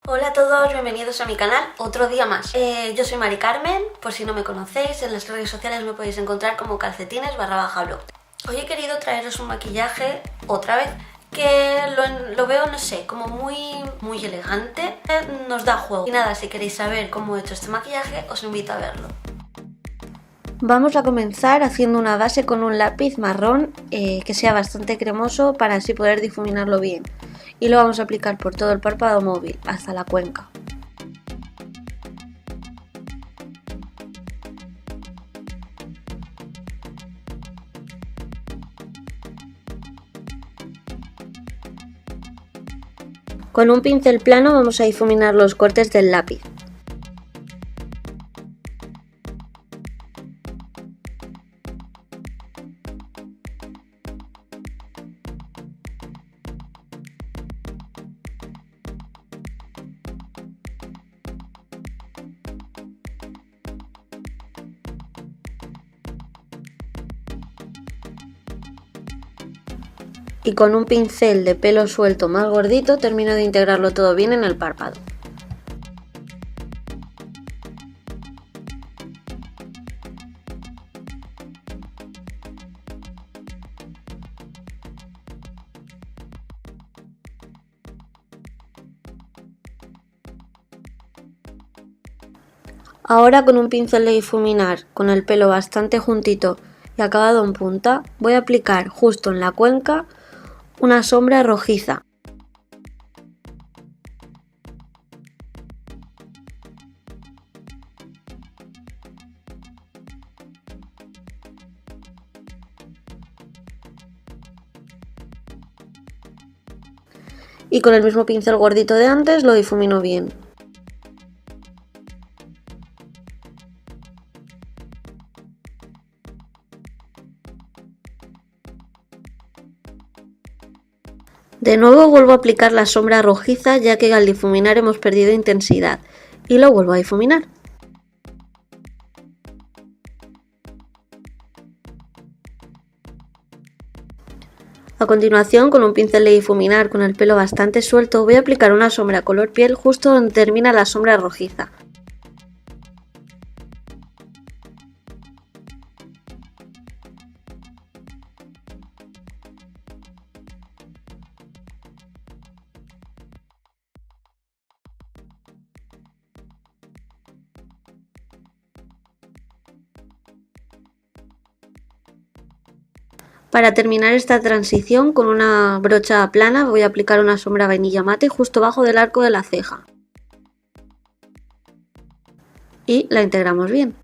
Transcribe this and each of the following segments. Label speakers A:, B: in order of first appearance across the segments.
A: Hola a todos, bienvenidos a mi canal, otro día más. Yo soy Mari Carmen, por si no me conocéis, en las redes sociales me podéis encontrar como calcetines_blog. Hoy he querido traeros un maquillaje, otra vez, que lo veo, no sé, como muy elegante, nos da juego. Y nada, si queréis saber cómo he hecho este maquillaje, os invito a verlo. Vamos a comenzar haciendo una base con un lápiz marrón que sea bastante cremoso para así poder difuminarlo bien. Y lo vamos a aplicar por todo el párpado móvil, hasta la cuenca. Con un pincel plano vamos a difuminar los cortes del lápiz. Y con un pincel de pelo suelto más gordito termino de integrarlo todo bien en el párpado. Ahora con un pincel de difuminar con el pelo bastante juntito y acabado en punta, voy a aplicar justo en la cuenca una sombra rojiza. Y con el mismo pincel gordito de antes lo difumino bien. De nuevo vuelvo a aplicar la sombra rojiza ya que al difuminar hemos perdido intensidad y lo vuelvo a difuminar. A continuación, con un pincel de difuminar con el pelo bastante suelto, voy a aplicar una sombra color piel justo donde termina la sombra rojiza. Para terminar esta transición con una brocha plana voy a aplicar una sombra vainilla mate justo abajo del arco de la ceja. Y la integramos bien.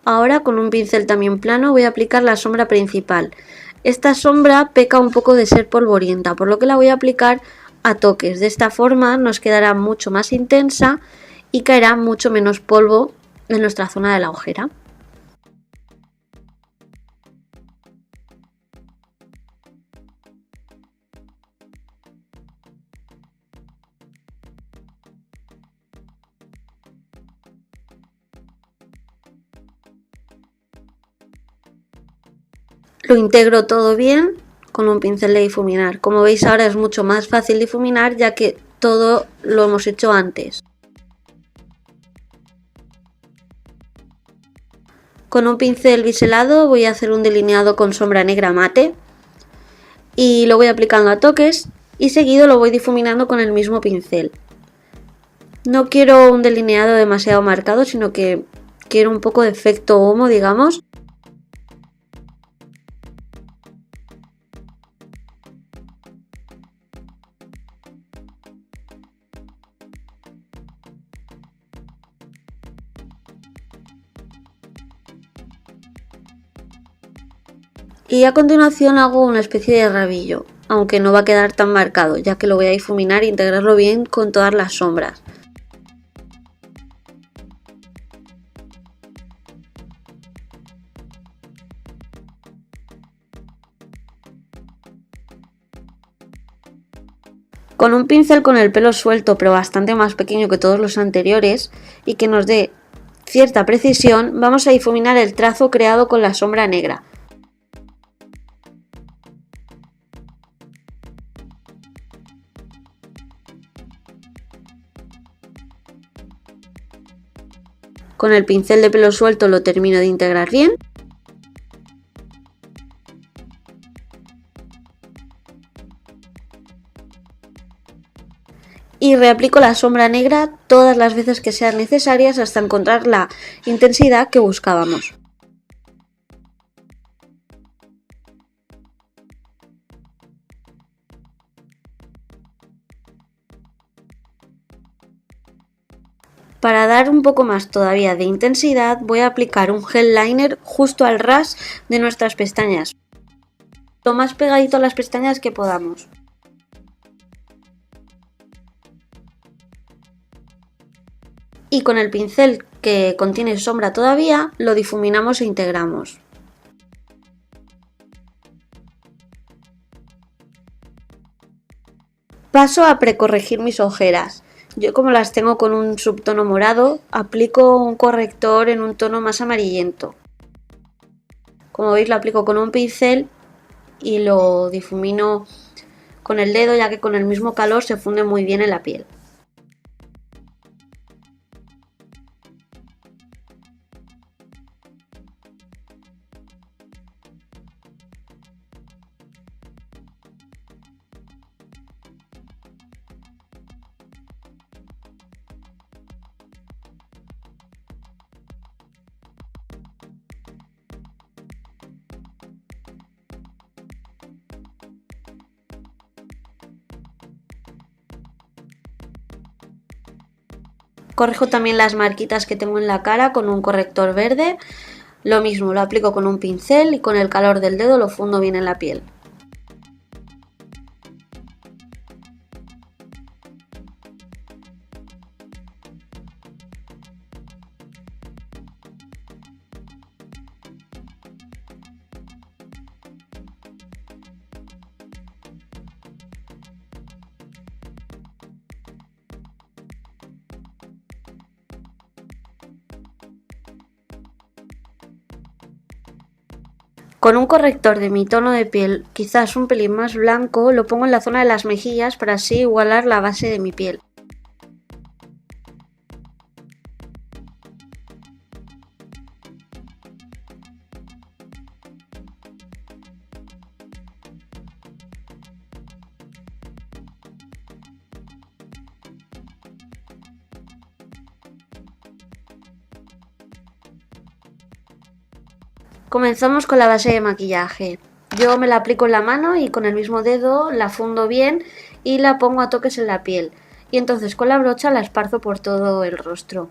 A: Ahora con un pincel también plano voy a aplicar la sombra principal. Esta sombra peca un poco de ser polvorienta, por lo que la voy a aplicar a toques. De esta forma nos quedará mucho más intensa y caerá mucho menos polvo en nuestra zona de la ojera. Lo integro todo bien con un pincel de difuminar. Como veis ahora es mucho más fácil difuminar ya que todo lo hemos hecho antes. Con un pincel biselado voy a hacer un delineado con sombra negra mate y lo voy aplicando a toques y seguido lo voy difuminando con el mismo pincel. No quiero un delineado demasiado marcado, sino que quiero un poco de efecto humo, digamos. Y a continuación hago una especie de rabillo, aunque no va a quedar tan marcado, ya que lo voy a difuminar e integrarlo bien con todas las sombras. Con un pincel con el pelo suelto pero bastante más pequeño que todos los anteriores y que nos dé cierta precisión, vamos a difuminar el trazo creado con la sombra negra. Con el pincel de pelo suelto lo termino de integrar bien. Y reaplico la sombra negra todas las veces que sean necesarias hasta encontrar la intensidad que buscábamos. Para dar un poco más todavía de intensidad voy a aplicar un gel liner justo al ras de nuestras pestañas, lo más pegadito a las pestañas que podamos. Y con el pincel que contiene sombra todavía lo difuminamos e integramos. Paso a precorregir mis ojeras. Yo, como las tengo con un subtono morado, aplico un corrector en un tono más amarillento. Como veis, lo aplico con un pincel y lo difumino con el dedo, ya que con el mismo calor se funde muy bien en la piel. Corrijo también las marquitas que tengo en la cara con un corrector verde. Lo mismo, lo aplico con un pincel y con el calor del dedo lo fundo bien en la piel. Con un corrector de mi tono de piel, quizás un pelín más blanco, lo pongo en la zona de las mejillas para así igualar la base de mi piel. Comenzamos con la base de maquillaje. Yo me la aplico en la mano y con el mismo dedo la fundo bien y la pongo a toques en la piel. Y entonces con la brocha la esparzo por todo el rostro.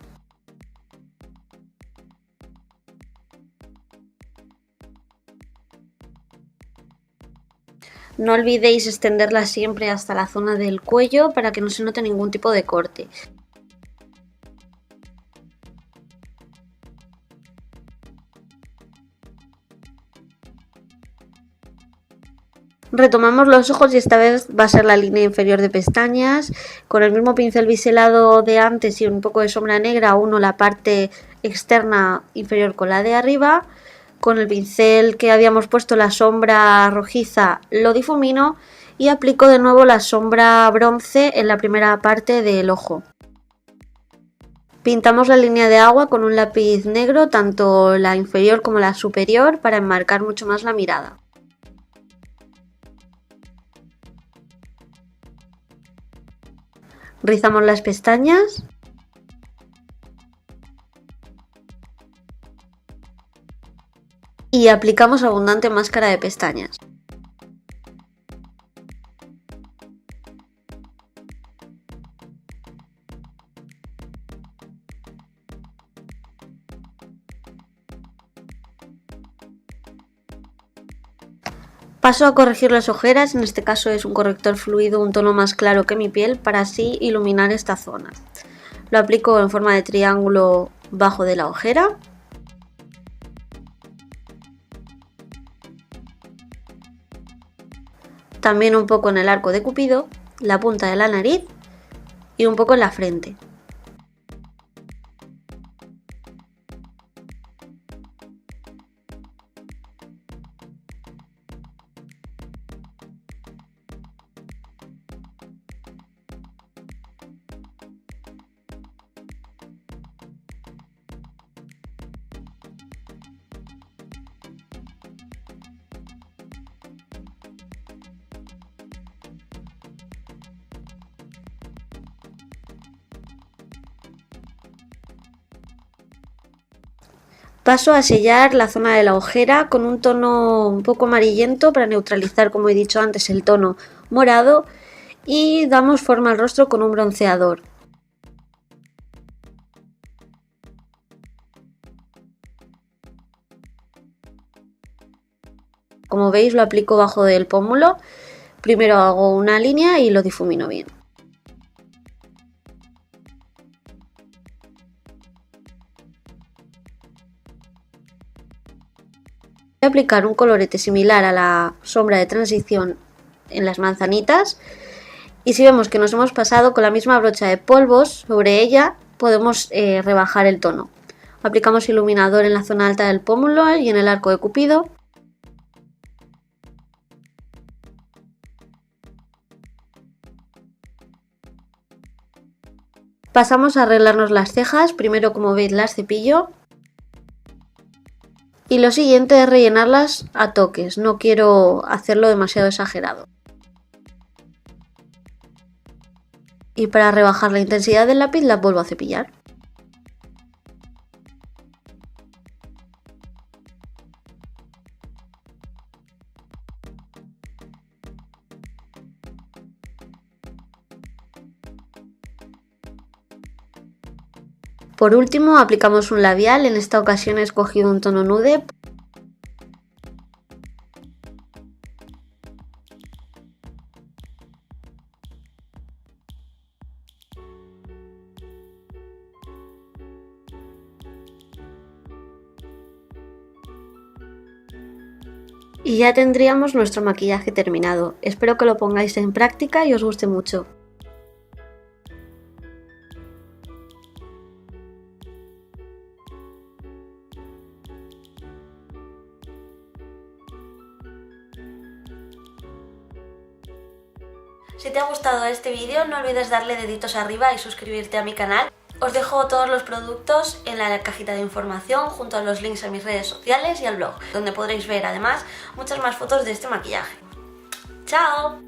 A: No olvidéis extenderla siempre hasta la zona del cuello para que no se note ningún tipo de corte. Retomamos los ojos y esta vez va a ser la línea inferior de pestañas. Con el mismo pincel biselado de antes y un poco de sombra negra uno la parte externa inferior con la de arriba. Con el pincel que habíamos puesto la sombra rojiza lo difumino y aplico de nuevo la sombra bronce en la primera parte del ojo. Pintamos la línea de agua con un lápiz negro, tanto la inferior como la superior, para enmarcar mucho más la mirada. Rizamos las pestañas y aplicamos abundante máscara de pestañas. Paso a corregir las ojeras, en este caso es un corrector fluido un tono más claro que mi piel para así iluminar esta zona. Lo aplico en forma de triángulo bajo de la ojera. También un poco en el arco de Cupido, la punta de la nariz y un poco en la frente. Paso a sellar la zona de la ojera con un tono un poco amarillento para neutralizar, como he dicho antes, el tono morado, y damos forma al rostro con un bronceador. Como veis, lo aplico bajo del pómulo. Primero hago una línea y lo difumino bien. Voy a aplicar un colorete similar a la sombra de transición en las manzanitas, y si vemos que nos hemos pasado, con la misma brocha de polvos sobre ella podemos rebajar el tono. Aplicamos iluminador en la zona alta del pómulo y en el arco de Cupido. Pasamos a arreglarnos las cejas. Primero, como veis, las cepillo. Y lo siguiente es rellenarlas a toques, no quiero hacerlo demasiado exagerado. Y para rebajar la intensidad del lápiz las vuelvo a cepillar. Por último, aplicamos un labial. En esta ocasión he escogido un tono nude. Y ya tendríamos nuestro maquillaje terminado. Espero que lo pongáis en práctica y os guste mucho. Si te ha gustado este vídeo, no olvides darle deditos arriba y suscribirte a mi canal. Os dejo todos los productos en la cajita de información, junto a los links a mis redes sociales y al blog, donde podréis ver además muchas más fotos de este maquillaje. ¡Chao!